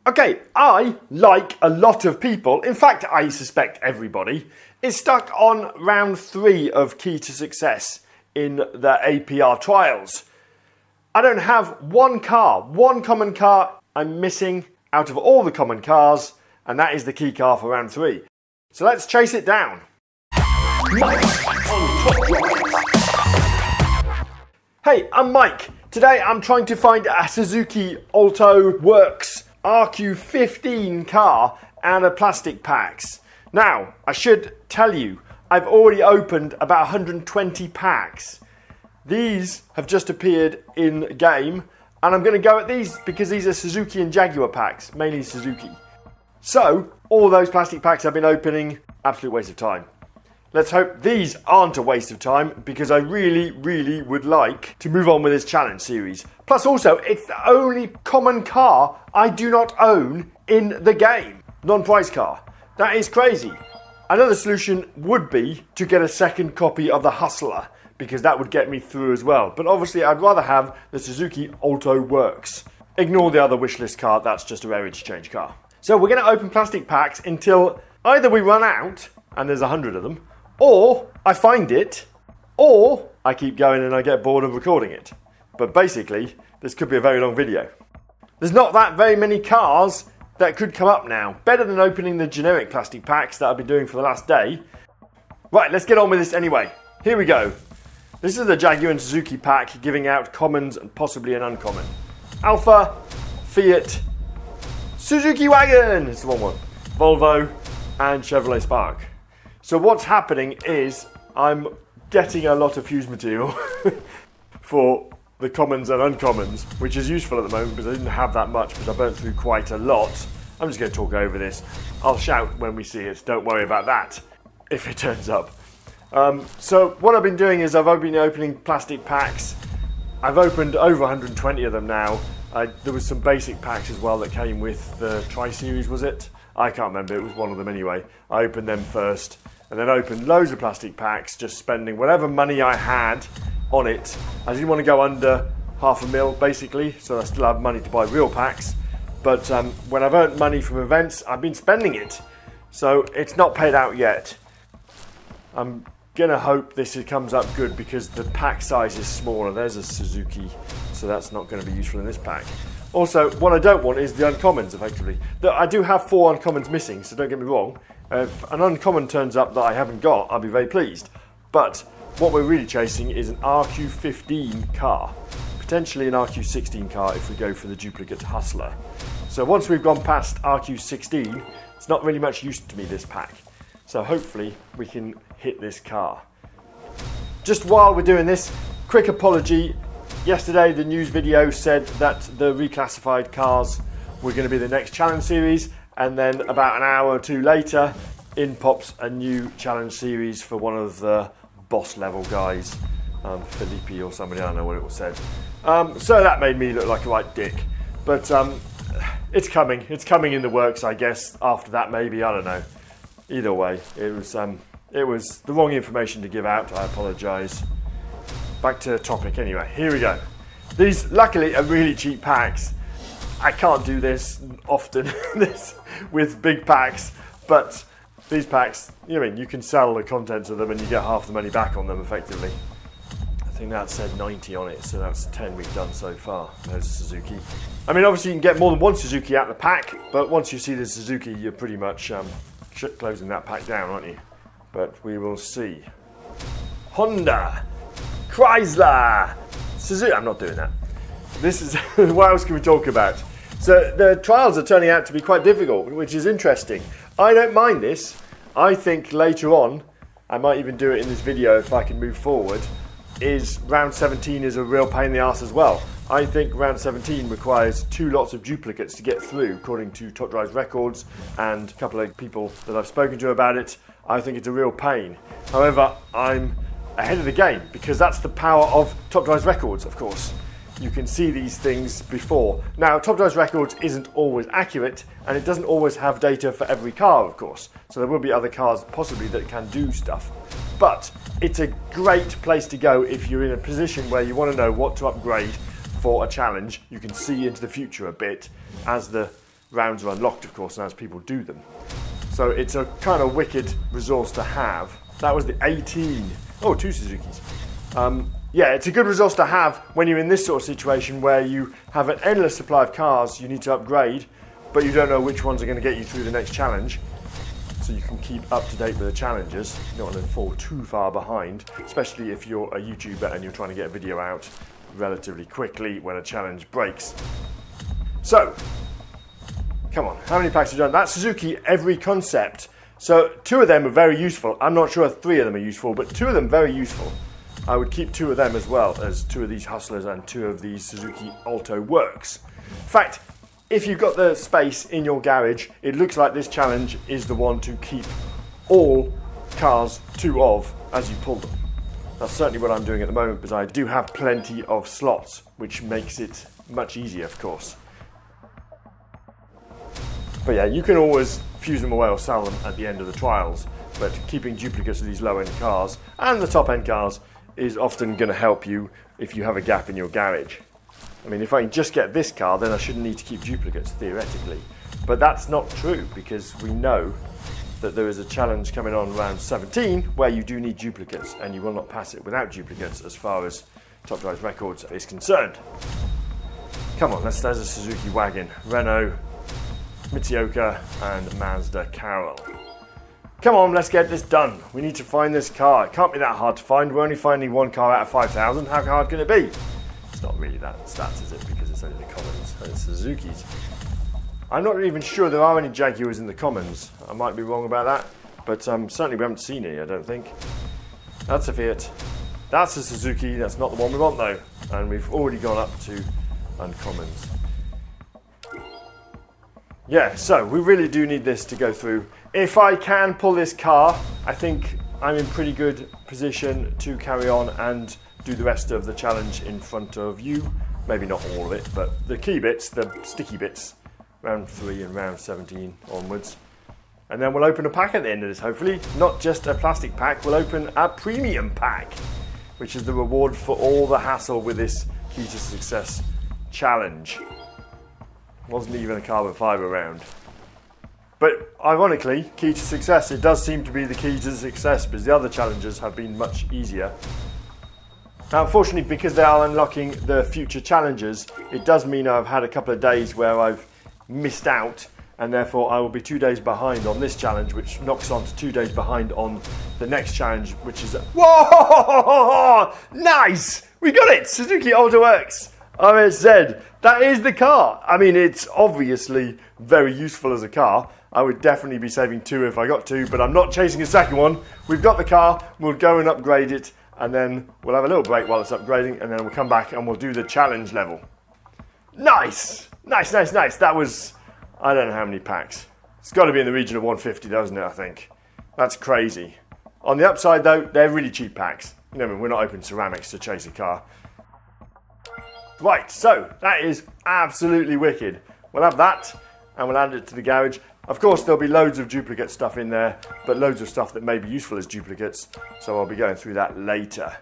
Okay, I, like a lot of people, in fact I suspect everybody, is stuck on round 3 of Kei To Success in the APR trials. I don't have one common car I'm missing out of all the common cars, and that is the key car for round 3. So let's chase it down. Hey, I'm Mike. Today I'm trying to find a Suzuki Alto Works RQ15 car and a plastic packs. Now, I should tell you, I've already opened about 120 packs. These have just appeared in game, and I'm going to go at these because these are Suzuki and Jaguar packs, mainly Suzuki. So, all those plastic packs I've been opening, absolute waste of time. Let's hope these aren't a waste of time, because I really would like to move on with this challenge series. Plus also, it's the only common car I do not own in the game. Non-price car. That is crazy. Another solution would be to get a second copy of the Hustler, because that would get me through as well. But obviously I'd rather have the Suzuki Alto Works. Ignore the other wishlist car, that's just a rare interchange car. So we're going to open plastic packs until either we run out, and there's 100 of them, or I find it, or I keep going and I get bored of recording it. But basically, this could be a very long video. There's not that very many cars that could come up now. Better than opening the generic plastic packs that I've been doing for the last day. Right, let's get on with this anyway. Here we go. This is the Jaguar and Suzuki pack giving out commons and possibly an uncommon. Alpha, Fiat, Suzuki Wagon, it's the one. Volvo and Chevrolet Spark. So what's happening is I'm getting a lot of fuse material for the commons and uncommons, which is useful at the moment because I didn't have that much, because I burnt through quite a lot. I'm just going to talk over this. I'll shout when we see it, don't worry about that, if it turns up. So what I've been doing is I've been opening plastic packs. I've opened over 120 of them now. There was some basic packs as well that came with the Tri-Series, was it? I can't remember, it was one of them anyway. I opened them first, and then opened loads of plastic packs, just spending whatever money I had on it. I didn't want to go under $500,000 basically, so I still have money to buy real packs. But when I've earned money from events, I've been spending it. So it's not paid out yet. I'm gonna hope this comes up good because the pack size is smaller. There's a Suzuki, so that's not going to be useful in this pack. Also, what I don't want is the uncommons, effectively. I do have 4 uncommons missing, so don't get me wrong. If an uncommon turns up that I haven't got, I'll be very pleased. But what we're really chasing is an RQ15 car. Potentially an RQ16 car if we go for the duplicate Hustler. So once we've gone past RQ16, it's not really much use to me, this pack. So hopefully we can hit this car. Just while we're doing this, quick apology. Yesterday the news video said that the reclassified cars were going to be the next challenge series, and then about an hour or two later in pops a new challenge series for one of the boss level guys, Felipe or somebody, I don't know what it was said. So that made me look like a right dick, but it's coming in the works, I guess. After that, maybe, I don't know. Either way, it was the wrong information to give out. I apologise. Back to the topic anyway. Here we go. These, luckily, are really cheap packs. I can't do this often with big packs, but these packs, you can sell the contents of them and you get half the money back on them effectively. I think that said 90 on it, so that's 10 we've done so far. There's a Suzuki. I mean, obviously you can get more than one Suzuki out of the pack, but once you see the Suzuki, you're pretty much closing that pack down, aren't you? But we will see. Honda, Chrysler, Suzuki. I'm not doing that. This is what else can we talk about? So the trials are turning out to be quite difficult, which is interesting. I don't mind this. I think later on, I might even do it in this video if I can move forward, is round 17 is a real pain in the arse as well. I think round 17 requires 2 lots of duplicates to get through, according to Top Drive's records and a couple of people that I've spoken to about it. I think it's a real pain. However, I'm ahead of the game because that's the power of Top Drive's records, of course. You can see these things before. Now, Top Drive's records isn't always accurate, and it doesn't always have data for every car, of course. So there will be other cars possibly that can do stuff. But it's a great place to go if you're in a position where you want to know what to upgrade for a challenge. You can see into the future a bit as the rounds are unlocked, of course, and as people do them. So it's a kind of wicked resource to have. That was the 18. Oh, 2 Suzukis. Yeah, it's a good resource to have when you're in this sort of situation where you have an endless supply of cars you need to upgrade, but you don't know which ones are going to get you through the next challenge. So you can keep up to date with the challenges. You don't want to fall too far behind, especially if you're a YouTuber and you're trying to get a video out relatively quickly when a challenge breaks. So, come on, how many packs have you done? That's Suzuki every concept. So 2 of them are very useful. I'm not sure if 3 of them are useful, but 2 of them very useful. I would keep 2 of them as well as 2 of these Hustlers and 2 of these Suzuki Alto Works. In fact, if you've got the space in your garage, it looks like this challenge is the one to keep all cars 2 of as you pull them. That's certainly what I'm doing at the moment because I do have plenty of slots, which makes it much easier, of course. But yeah, you can always fuse them away or sell them at the end of the trials, but keeping duplicates of these low-end cars and the top-end cars is often going to help you if you have a gap in your garage. I mean, if I can just get this car, then I shouldn't need to keep duplicates, theoretically. But that's not true, because we know that there is a challenge coming on round 17 where you do need duplicates, and you will not pass it without duplicates as far as Top Drive Records is concerned. Come on, there's a Suzuki wagon, Renault, Mitsuoka, and Mazda Carol. Come on, let's get this done. We need to find this car. It can't be that hard to find. We're only finding 1 car out of 5,000. How hard can it be? It's not really that stats, is it? Because it's only the commons and it's Suzukis. I'm not even sure there are any Jaguars in the commons. I might be wrong about that, but certainly we haven't seen any, I don't think. That's a Fiat. That's a Suzuki. That's not the one we want, though. And we've already gone up to uncommons. Yeah, so we really do need this to go through. If I can pull this car, I think I'm in pretty good position to carry on and do the rest of the challenge in front of you. Maybe not all of it, but the key bits, the sticky bits, round 3 and round 17 onwards. And then we'll open a pack at the end of this, hopefully. Not just a plastic pack, we'll open a premium pack, which is the reward for all the hassle with this Kei To Success challenge. Wasn't even a carbon fibre round. But ironically, Kei To Success, it does seem to be the key to success because the other challenges have been much easier. Now, unfortunately, because they are unlocking the future challenges, it does mean I've had a couple of days where I've missed out, and therefore I will be 2 days behind on this challenge, which knocks on to 2 days behind on the next challenge, which is whoa! Nice! We got it! Suzuki Alto Works! RSZ. That is the car. I mean, it's obviously very useful as a car. I would definitely be saving 2 if I got 2, but I'm not chasing a second one. We've got the car, we'll go and upgrade it, and then we'll have a little break while it's upgrading, and then we'll come back and we'll do the challenge level. Nice! Nice, nice, nice. That was, I don't know how many packs. It's got to be in the region of 150, doesn't it, I think. That's crazy. On the upside, though, they're really cheap packs. You know, we're not open ceramics to chase a car. Right, so that is absolutely wicked. We'll have that, and we'll add it to the garage. Of course, there'll be loads of duplicate stuff in there, but loads of stuff that may be useful as duplicates, so I'll be going through that later.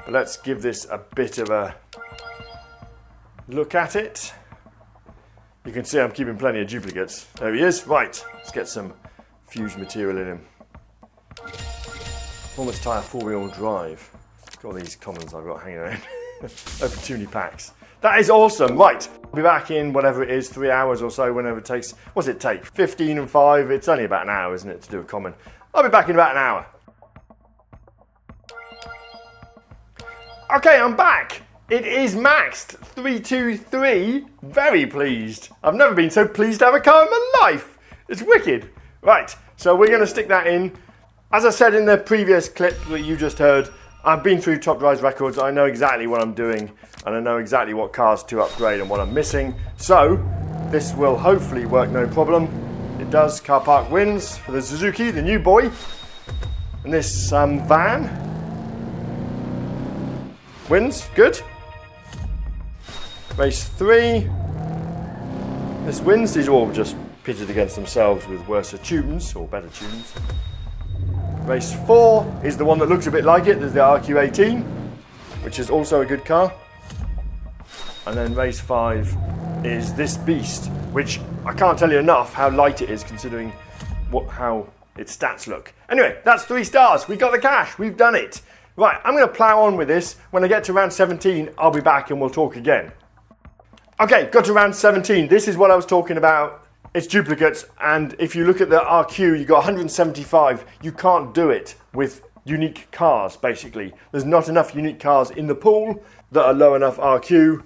But let's give this a bit of a look at it. You can see I'm keeping plenty of duplicates. There he is. Right, let's get some fused material in him. Almost tire 4-wheel drive. Look at all these commons I've got hanging around. Open too many packs. That is awesome. Right, I'll be back in whatever it is, 3 hours or so, whenever it takes. What's it take? 15 and 5. It's only about an hour, isn't it, to do a common. I'll be back in about an hour. Okay, I'm back. It is maxed 323. Very pleased. I've never been so pleased to have a car in my life. It's wicked. Right, so we're going to stick that in. As I said in the previous clip that you just heard, I've been through Top Drive Records. I know exactly what I'm doing, and I know exactly what cars to upgrade and what I'm missing. So this will hopefully work no problem. It does. Car park wins for the Suzuki, the new boy. And this van wins. Good. Race 3. This wins. These are all just pitted against themselves with worse tunes or better tunes. Race 4 is the one that looks a bit like it. There's the RQ18, which is also a good car. And then race 5 is this beast, which I can't tell you enough how light it is considering how its stats look. Anyway, that's 3 stars. We got the cash. We've done it. Right, I'm going to plow on with this. When I get to round 17, I'll be back and we'll talk again. Okay, got to round 17. This is what I was talking about. It's duplicates, and if you look at the RQ, you got 175. You can't do it with unique cars, basically. There's not enough unique cars in the pool that are low enough RQ.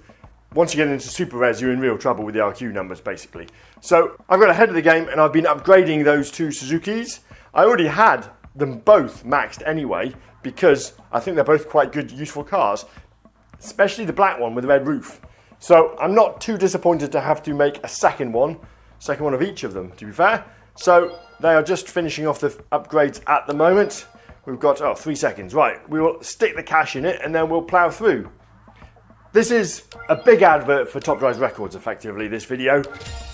Once you get into super rares, you're in real trouble with the RQ numbers, basically. So I've got ahead of the game, and I've been upgrading those 2 Suzukis. I already had them both maxed anyway, because I think they're both quite good, useful cars, especially the black one with the red roof. So I'm not too disappointed to have to make a second one of each of them, to be fair. So they are just finishing off the upgrades at the moment. We've got 3 seconds. Right, we will stick the cash in it and then we'll plough through. This is a big advert for Top Drives Records, effectively, this video.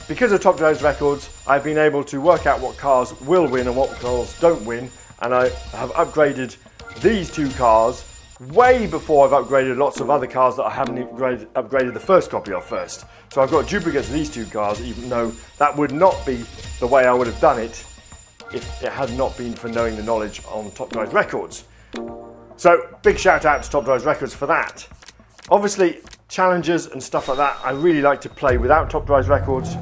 Because of Top Drives Records, I've been able to work out what cars will win and what cars don't win, and I have upgraded these 2 cars way before I've upgraded lots of other cars that I haven't upgraded the first copy of first. So I've got duplicates of these 2 cars, even though that would not be the way I would have done it if it had not been for knowing the knowledge on Top Drives Records. So big shout out to Top Drives Records for that. Obviously, challenges and stuff like that, I really like to play without Top Drives Records.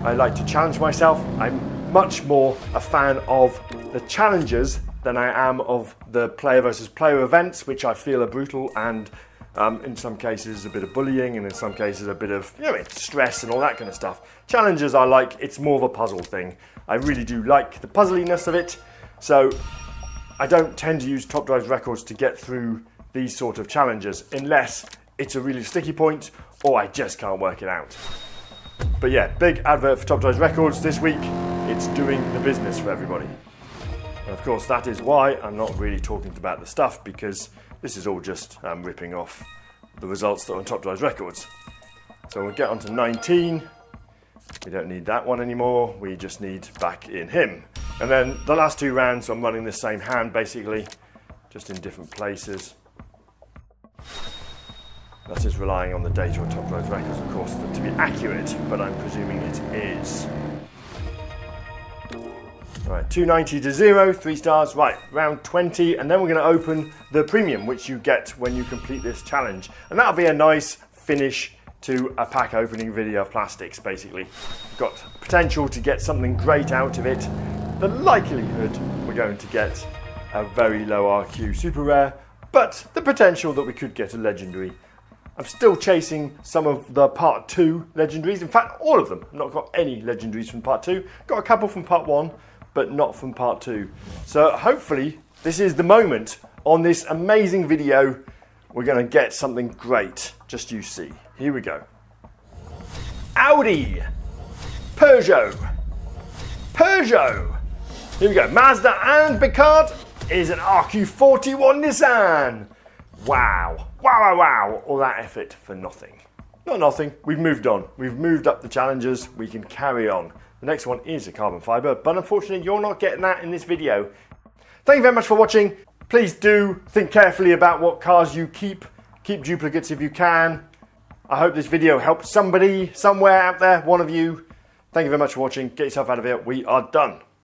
I like to challenge myself. I'm much more a fan of the challenges than I am of the player versus player events, which I feel are brutal and in some cases a bit of bullying, and in some cases a bit of stress and all that kind of stuff. Challenges I like, it's more of a puzzle thing. I really do like the puzzliness of it, so I don't tend to use Top Drives Records to get through these sort of challenges unless it's a really sticky point or I just can't work it out. But yeah, big advert for Top Drives Records this week. It's doing the business for everybody. And of course, that is why I'm not really talking about the stuff, because this is all just ripping off the results that are on Top Drives Records. So we'll get on to 19. We don't need that one anymore. We just need back in him. And then the last 2 rounds, I'm running the same hand, basically, just in different places. That is relying on the data on Top Drives Records, of course, to be accurate, but I'm presuming it is. Right, 290 to 0, 3 stars. Right, round 20, and then we're going to open the premium, which you get when you complete this challenge. And that'll be a nice finish to a pack opening video of plastics, basically. Got potential to get something great out of it. The likelihood we're going to get a very low RQ super rare, but the potential that we could get a legendary. I'm still chasing some of the part 2 legendaries. In fact, all of them. I've not got any legendaries from part 2. Got a couple from part 1, but not from part 2. So hopefully this is the moment on this amazing video we're going to get something great. Just you see. Here we go. Audi. Peugeot. Here we go. Mazda and Picard is an RQ41 Nissan. Wow. All that effort for nothing. Not nothing. We've moved on. We've moved up the challenges. We can carry on. The next one is a carbon fibre, but unfortunately you're not getting that in this video. Thank you very much for watching. Please do think carefully about what cars you keep. Keep duplicates if you can. I hope this video helped somebody, somewhere out there, one of you. Thank you very much for watching. Get yourself out of here. We are done.